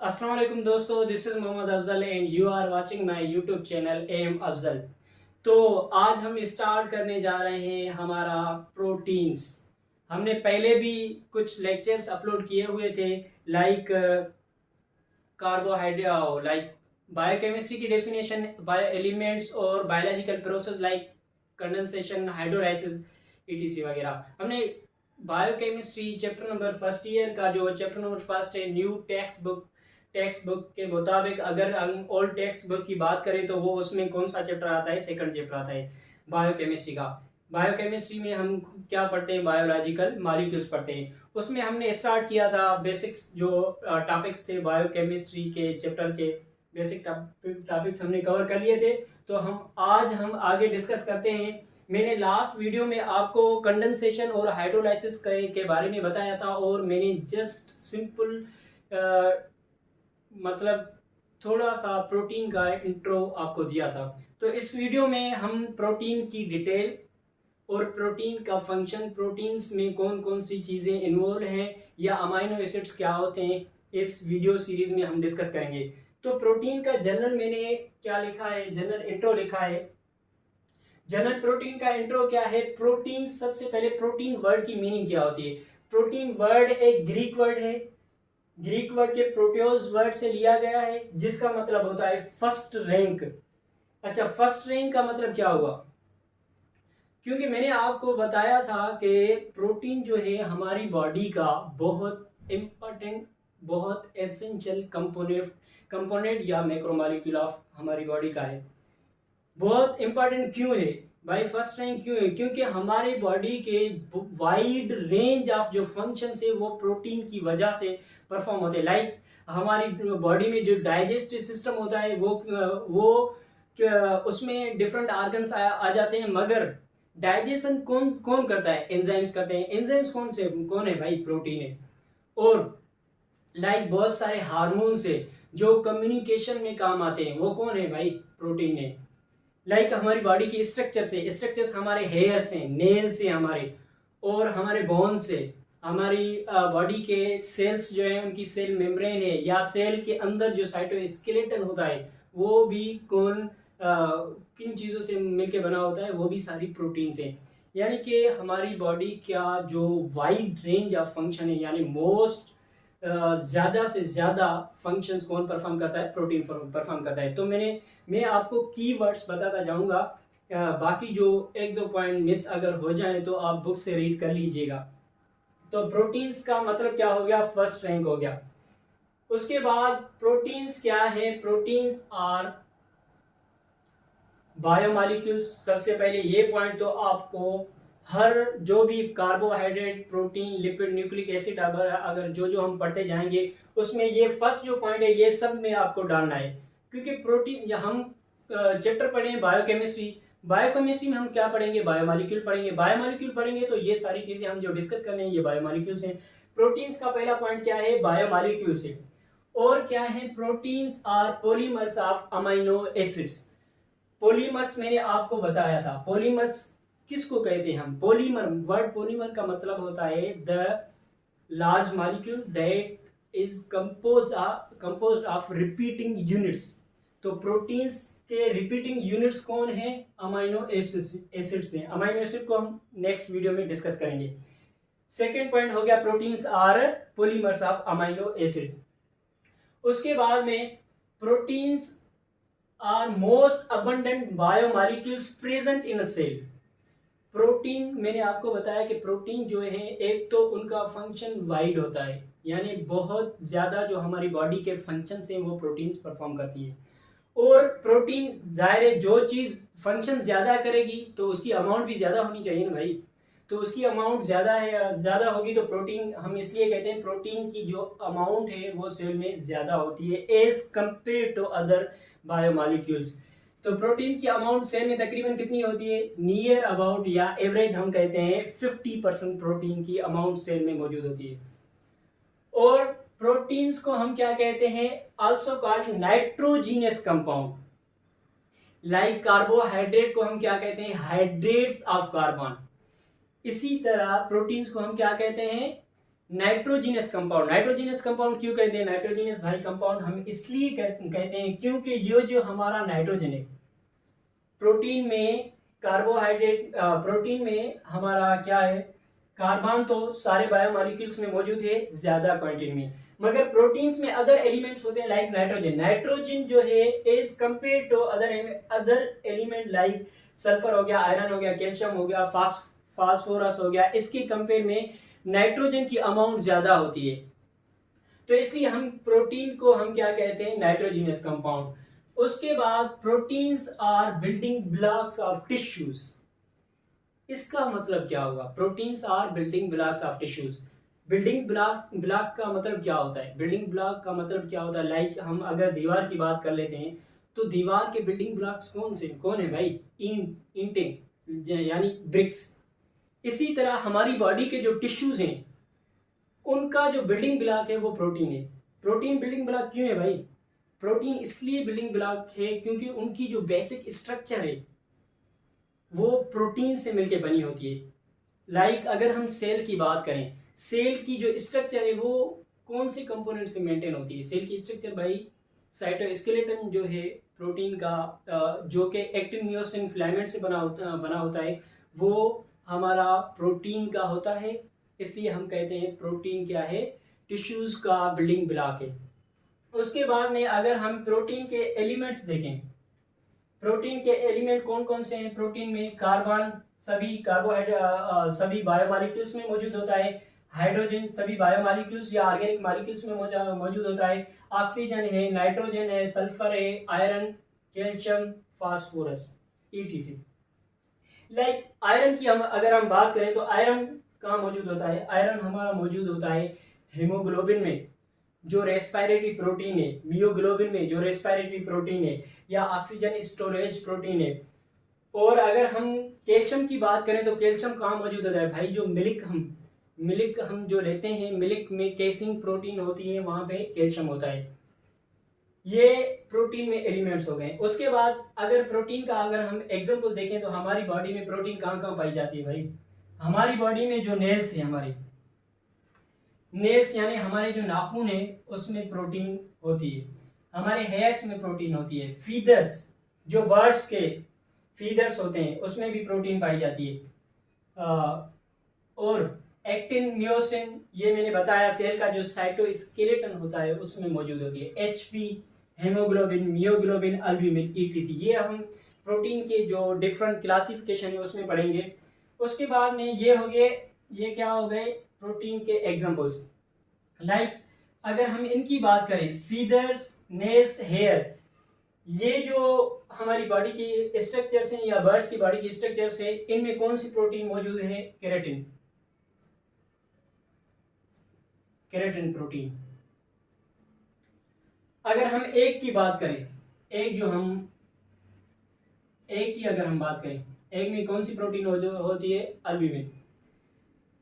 अस्सलाम वालेकुम दोस्तों, this is Mohammad Afzal and you are watching my YouTube channel M Afzal. तो आज हम स्टार्ट करने जा रहे हैं हमारा प्रोटीन्स। हमने पहले भी कुछ लेक्चर्स अपलोड किए हुए थे, लाइक कार्बोहाइड्रेट, लाइक बायोकेमिस्ट्री की डेफिनेशन, बायो एलिमेंट्स और biological process like condensation, hydrolysis, etc वगैरह। हमने biochemistry chapter number first year का जो चैप्टर नंबर फर्स्ट है, न्यू टेक्स्ट बुक के मुताबिक अगर हम ओल्ड टेक्स्ट बुक की बात करें तो वो उसमें कौन सा चैप्टर आता है? सेकंड चैप्टर आता है बायोकेमिस्ट्री का। बायोकेमिस्ट्री में हम क्या पढ़ते हैं? बायोलॉजिकल मॉलिक्यूल्स पढ़ते हैं। उसमें हमने स्टार्ट किया था बेसिक्स, जो टॉपिक्स थे बायोकेमिस्ट्री के चैप्टर के बेसिक टॉपिक्स हमने कवर कर लिए थे। तो हम आगे डिस्कस करते हैं। मैंने लास्ट वीडियो में आपको कंडेंसेशन और हाइड्रोलाइसिस के बारे में बताया था, और मैंने जस्ट सिंपल मतलब थोड़ा सा प्रोटीन का इंट्रो आपको दिया था। तो इस वीडियो में हम प्रोटीन की डिटेल और प्रोटीन का फंक्शन, प्रोटीन्स में कौन कौन सी चीज़ें इन्वॉल्व हैं या अमाइनो एसिड्स क्या होते हैं, इस वीडियो सीरीज में हम डिस्कस करेंगे। तो प्रोटीन का जनरल मैंने क्या लिखा है? जनरल इंट्रो लिखा है। जनरल प्रोटीन का इंट्रो क्या है? प्रोटीन, सबसे पहले प्रोटीन वर्ड की मीनिंग क्या होती है? प्रोटीन वर्ड एक ग्रीक वर्ड है, ग्रीक वर्ड के प्रोटियोस वर्ड से लिया गया है, जिसका मतलब होता है फर्स्ट रैंक। अच्छा, फर्स्ट रैंक का मतलब क्या हुआ? क्योंकि मैंने आपको बताया था कि प्रोटीन जो है हमारी बॉडी का बहुत इम्पोर्टेंट, बहुत एसेंशियल कंपोनेंट या मैक्रोमोलेक्यूल ऑफ हमारी बॉडी का है। बहुत इंपॉर्टेंट क्यों है भाई? फर्स्ट रैंक क्यों है? क्योंकि हमारी बॉडी के वाइड रेंज ऑफ जो फंक्शंस है वो प्रोटीन की वजह से परफॉर्म होते हैं। लाइक हमारी बॉडी में जो डाइजेस्टिव सिस्टम होता है वो उसमें डिफरेंट ऑर्गन्स आ जाते हैं, मगर डाइजेशन कौन कौन करता है? एंजाइम्स करते हैं। एंजाइम्स कौन है भाई? प्रोटीन है। और लाइक बहुत सारे हार्मोन्स है जो कम्युनिकेशन में काम आते हैं, वो कौन है भाई? प्रोटीन है। लाइक हमारी बॉडी की स्ट्रक्चर्स हमारे हेयर्स हैं, नेल्स हैं हमारे, और हमारे बोन्स है, हमारी बॉडी के सेल्स जो है उनकी सेल मेम्ब्रेन है, या सेल के अंदर जो साइटोस्केलेटन होता है वो भी किन चीज़ों से मिलके बना होता है? वो भी सारी प्रोटीन्स हैं। यानी कि हमारी बॉडी का जो वाइड रेंज ऑफ फंक्शन है, यानी मोस्ट ज़्यादा से ज़्यादा फंक्शंस कौन परफॉर्म करता है? प्रोटीन परफॉर्म करता है। तो मैं आपको कीवर्ड्स बताता जाऊंगा, बाकी जो एक दो पॉइंट मिस अगर हो जाए तो आप बुक से रीड कर लीजिएगा। तो प्रोटीन्स का मतलब क्या हो गया? फर्स्ट रैंक हो गया। उसके बाद प्रोटीन्स क्या है? Proteins are biomolecules. सबसे पहले ये पॉइंट तो आपको हर जो भी carbohydrate, protein, lipid, nucleic acid अगर जो हम पढ़ते जाएंगे उसमें ये फर्स्ट जो पॉइंट है ये सब में आपको डालना है। क्योंकि प्रोटीन, या हम चैप्टर पढ़े बायोकेमिस्ट्री, बायोकेमिस्ट्री में हम क्या पढ़ेंगे? बायोमॉलिक्यूल पढ़ेंगे। बायोमॉलिक्यूल पढ़ेंगे तो ये सारी चीजें हम जो डिस्कस कर रहे हैं ये बायोमॉलिक्यूल्स हैं। प्रोटीन्स का पहला पॉइंट क्या है? बायोमॉलिक्यूल्स है। और क्या है? Proteins are polymers of amino acids. Polymers मैंने आपको बताया था। पॉलीमर्स किसको कहते हैं हम? पॉलीमर, वर्ड पॉलीमर का मतलब होता है the large molecule that is composed of repeating units. तो प्रोटीन्स के रिपीटिंग यूनिट्स कौन है? अमाइनो एसिड्स हैं। अमाइनो एसिड को हम नेक्स्ट वीडियो में डिस्कस करेंगे। सेकेंड पॉइंट हो गया proteins are polymers of amino acid. उसके बाद में proteins are most abundant biomolecules present in a cell। Protein, मैंने आपको बताया कि प्रोटीन जो है एक तो उनका फंक्शन वाइड होता है, यानी बहुत ज़्यादा जो हमारी बॉडी के फंक्शंस हैं वो प्रोटीन्स परफॉर्म करती है। और प्रोटीन, जाहिर है जो चीज़ फंक्शन ज़्यादा करेगी तो उसकी अमाउंट भी ज़्यादा होनी चाहिए ना भाई। तो उसकी अमाउंट ज़्यादा है, ज़्यादा होगी तो प्रोटीन, हम इसलिए कहते हैं प्रोटीन की जो अमाउंट है वो सेल में ज़्यादा होती है as compare to other biomolecules. तो प्रोटीन की अमाउंट सेल में तकरीबन कितनी होती है? नियर अबाउट, या एवरेज हम कहते हैं 50% प्रोटीन की अमाउंट सेल में मौजूद होती है। और प्रोटीन्स को हम क्या कहते हैं? Also called nitrogenous compound. Like carbohydrate को हम क्या कहते हैं? Hydrates of carbon. इसी तरह प्रोटीन्स को हम क्या कहते हैं? Nitrogenous compound. नाइट्रोजीनियस कंपाउंड क्यों कहते हैं नाइट्रोजीनियस भाई कंपाउंड? हम इसलिए कहते हैं क्योंकि ये जो हमारा नाइट्रोजन है, प्रोटीन में कार्बोहाइड्रेट, प्रोटीन में हमारा क्या है, कार्बन तो सारे बायोमोलिक्यूल्स में मौजूद है ज्यादा क्वांटिटी में, मगर प्रोटीन्स में अदर एलिमेंट्स होते हैं लाइक नाइट्रोजन। नाइट्रोजन जो है as compare to other element like sulphur हो गया, आयरन हो गया, कैल्शियम हो गया, फास्फोरस हो गया, इसके कंपेयर में नाइट्रोजन की अमाउंट ज्यादा होती है। तो इसलिए हम प्रोटीन को हम क्या कहते हैं, नाइट्रोजीनियस कंपाउंड। उसके बाद proteins are building blocks of tissues. इसका मतलब क्या होगा, proteins are building blocks of tissues. Building block का मतलब क्या होता है, बिल्डिंग ब्लॉक का मतलब क्या होता है, लाइक हम अगर दीवार की बात कर लेते हैं तो दीवार के बिल्डिंग ब्लॉक्स कौन है भाई, ईंटें यानी ब्रिक्स। इसी तरह हमारी बॉडी के जो टिश्यूज हैं उनका जो बिल्डिंग ब्लॉक है वो प्रोटीन है। प्रोटीन बिल्डिंग ब्लॉक क्यों है भाई, प्रोटीन इसलिए बिल्डिंग ब्लॉक है क्योंकि उनकी जो बेसिक स्ट्रक्चर है वो प्रोटीन से मिलकर बनी होती है। लाइक अगर हम सेल की बात करें, सेल की जो स्ट्रक्चर है वो कौन से कंपोनेंट से मेंटेन होती है, सेल की स्ट्रक्चर भाई साइटोस्केलेटन जो है प्रोटीन का, जो कि एक्टिन मियोसिन फिलामेंट से बना होता है, वो हमारा प्रोटीन का होता है। इसलिए हम कहते हैं प्रोटीन क्या है, टिश्यूज का बिल्डिंग ब्लॉक है। उसके बाद में अगर हम प्रोटीन के एलिमेंट्स देखें, प्रोटीन के एलिमेंट कौन कौन से हैं, प्रोटीन में कार्बन सभी कार्बोहाइड्रेट सभी बायोमोलिक्यूल्स में मौजूद होता है, हाइड्रोजन सभी बायोमोलिक्यूल्स या ऑर्गेनिक मॉलिक्यूल्स में मौजूद होता है, ऑक्सीजन है, नाइट्रोजन है, सल्फर है, iron, calcium, phosphorus, etc. Like iron की हम अगर हम बात करें तो आयरन कहाँ मौजूद होता है, आयरन हमारा मौजूद होता है हीमोग्लोबिन में जो रेस्पिरेटरी प्रोटीन है, मियोग्लोबिन में जो रेस्पिरेटरी प्रोटीन है, या ऑक्सीजन स्टोरेज प्रोटीन है। और अगर हम कैल्शियम की बात करें तो कैल्शियम कहाँ मौजूद होता है भाई, जो मिल्क हम जो लेते हैं, मिल्क में केसिंग प्रोटीन होती है, वहां पे कैल्शियम होता है। ये प्रोटीन में एलिमेंट्स हो गए। उसके बाद अगर प्रोटीन का अगर हम एग्जांपल देखें तो हमारी बॉडी में प्रोटीन कहाँ कहाँ पाई जाती है भाई, हमारी बॉडी में जो नेल्स है, हमारे नेल्स यानी हमारे जो नाखून है उसमें प्रोटीन होती है, हमारे हेयर्स में प्रोटीन होती है, फीदर्स जो बर्ड्स के फीदर्स होते हैं उसमें भी प्रोटीन पाई जाती है। और एक्टिन मियोसिन ये मैंने बताया, सेल का जो साइटोस्केलेटन होता है उसमें मौजूद होती है, एचपी, हेमोग्लोबिन, मियोग्लोबिन, अल्ब्यूमिन, ईटीसी। ये हम प्रोटीन के जो डिफरेंट क्लासिफिकेशन है उसमें पढ़ेंगे। उसके बाद में ये हो गए, ये क्या हो गए प्रोटीन के एग्जांपल्स। लाइक अगर हम इनकी बात करें, फीदर्स, नेल्स, हेयर, ये जो हमारी बॉडी की स्ट्रक्चर्स हैं या बर्ड्स की बॉडी की स्ट्रक्चर्स है, इनमें कौन सी प्रोटीन मौजूद है, केराटिन, केराटिन प्रोटीन। अगर हम एक की बात करें, एक की अगर हम बात करें, एक में कौन सी प्रोटीन होती है, अल्ब्यूमिन।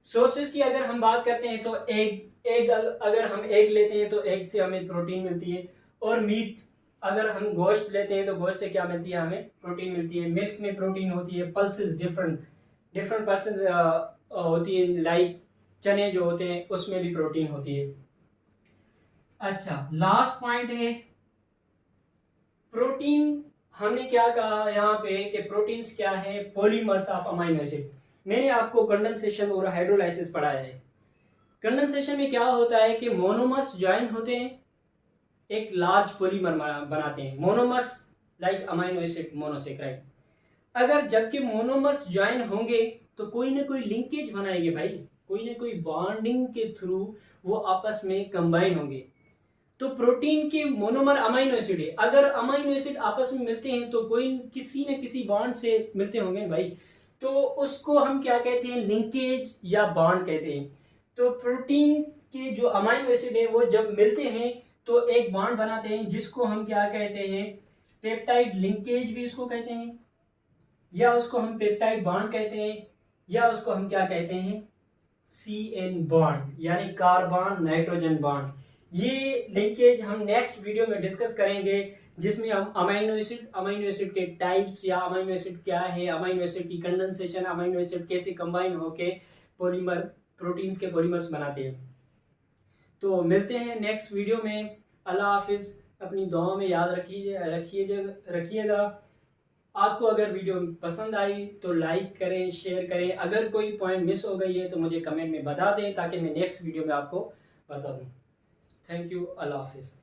सोर्सेज की अगर हम बात करते हैं तो एग अगर हम एग लेते हैं तो एग से हमें प्रोटीन मिलती है। और मीट अगर हम गोश्त लेते हैं तो गोश्त से क्या मिलती है, हमें प्रोटीन मिलती है। मिल्क में प्रोटीन होती है, पल्सेस डिफरेंट पर्सन होती है, लाइक चने जो होते हैं उसमें भी प्रोटीन होती है। अच्छा, लास्ट पॉइंट है प्रोटीन। हमने क्या कहा यहाँ पे कि प्रोटीन्स क्या है, पॉलीमर्स ऑफ अमीनो एसिड। मैंने आपको कंडेंसेशन और हाइड्रोलाइसिस पढ़ाया है। कंडेंसेशन में क्या होता है कि मोनोमर्स ज्वाइन होते हैं, एक लार्ज पॉलीमर बनाते हैं, monomers like amino acid monosaccharide. अगर जबकि मोनोमर्स ज्वाइन होंगे तो कोई ना कोई लिंकेज बनाएंगे भाई, कोई ना कोई बॉन्डिंग के थ्रू वो आपस में कंबाइन होंगे। तो प्रोटीन के मोनोमर अमीनो एसिड है, अगर अमीनो एसिड आपस में मिलते हैं तो कोई किसी न किसी बॉन्ड से मिलते होंगे भाई, तो उसको हम क्या कहते हैं, लिंकेज या बॉन्ड कहते हैं। तो प्रोटीन के जो अमीनो एसिड है वो जब मिलते हैं तो एक बॉन्ड बनाते हैं जिसको हम क्या कहते हैं, पेप्टाइड लिंकेज भी उसको कहते हैं, या उसको हम पेप्टाइड बॉन्ड कहते हैं, या उसको हम क्या कहते हैं, CN बॉन्ड यानी कार्बन नाइट्रोजन बॉन्ड। ये लिंकेज हम नेक्स्ट वीडियो में डिस्कस करेंगे, जिसमें हम अमीनो एसिड के टाइप्स या अमीनो एसिड क्या है, अमीनो एसिड की कंडेंसेशन, अमीनो एसिड कैसे कंबाइन होके पॉलीमर प्रोटीन्स के पॉलीमर्स बनाते हैं। तो मिलते हैं नेक्स्ट वीडियो में। अल्लाह हाफिज़। अपनी दुआ में याद रखिएगा। आपको अगर वीडियो पसंद आई तो लाइक करें, शेयर करें। अगर कोई पॉइंट मिस हो गई है तो मुझे कमेंट में बता दें ताकि मैं नेक्स्ट वीडियो में आपको बता दूं। Thank you. अल्लाह हाफिज़।